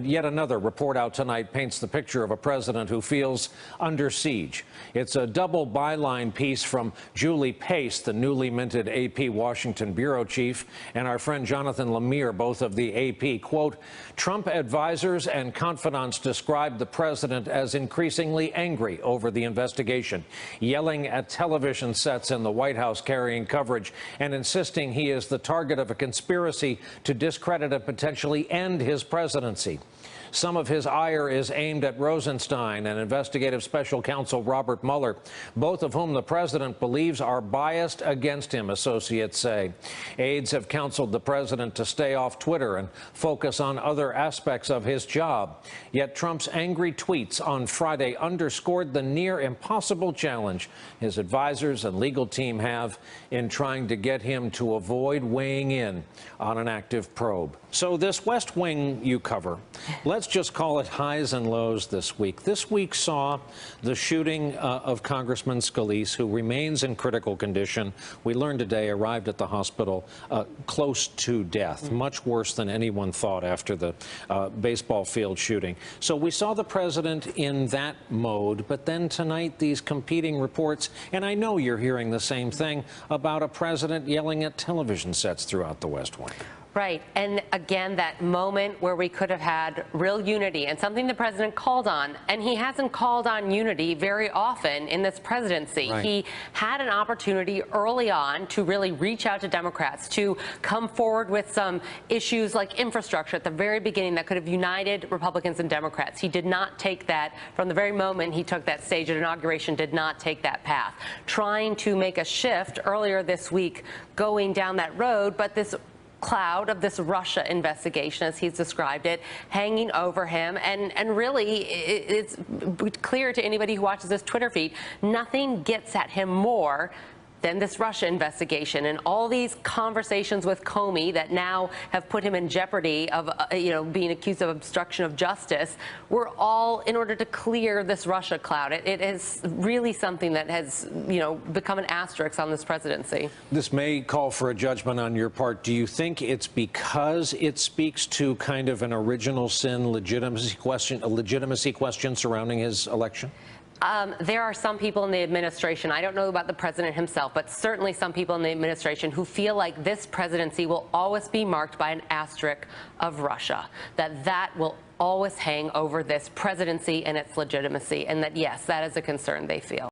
Yet another report out tonight paints the picture of a president who feels under siege. It's a double byline piece from Julie Pace, the newly minted AP Washington bureau chief, and our friend Jonathan Lemire, both of the AP. Quote, Trump advisors and confidants described the president as increasingly angry over the investigation, yelling at television sets in the White House carrying coverage and insisting he is the target of a conspiracy to discredit and potentially end his presidency. Some of his ire is aimed at Rosenstein and investigative special counsel Robert Mueller, both of whom the president believes are biased against him, associates say. Aides have counseled the president to stay off Twitter and focus on other aspects of his job. Yet Trump's angry tweets on Friday underscored the near impossible challenge his advisors and legal team have in trying to get him to avoid weighing in on an active probe. So this West Wing you cover, let's just call it highs and lows this week. This week saw the shooting of Congressman Scalise, who remains in critical condition. We learned today arrived at the hospital close to death, much worse than anyone thought after the baseball field shooting. So we saw the president in that mode, but then tonight these competing reports, and I know you're hearing the same thing, about a president yelling at television sets throughout the West Wing. Right. And again, that moment where we could have had real unity and something the president called on. And he hasn't called on unity very often in this presidency. Right. He had an opportunity early on to really reach out to Democrats, to come forward with some issues like infrastructure at the very beginning that could have united Republicans and Democrats. He did not take that from the very moment he took that stage at inauguration, did not take that path. Trying to make a shift earlier this week going down that road, but this cloud of this Russia investigation, as he's described it, hanging over him. And really, it's clear to anybody who watches this Twitter feed, nothing gets at him more than this Russia investigation and all these conversations with Comey that now have put him in jeopardy of, being accused of obstruction of justice, were all in order to clear this Russia cloud. It is really something that has, become an asterisk on this presidency. This may call for a judgment on your part. Do you think it's because it speaks to kind of an original sin legitimacy question surrounding his election? There are some people in the administration, I don't know about the president himself, but certainly some people in the administration who feel like this presidency will always be marked by an asterisk of Russia, that will always hang over this presidency and its legitimacy, and that, yes, that is a concern they feel.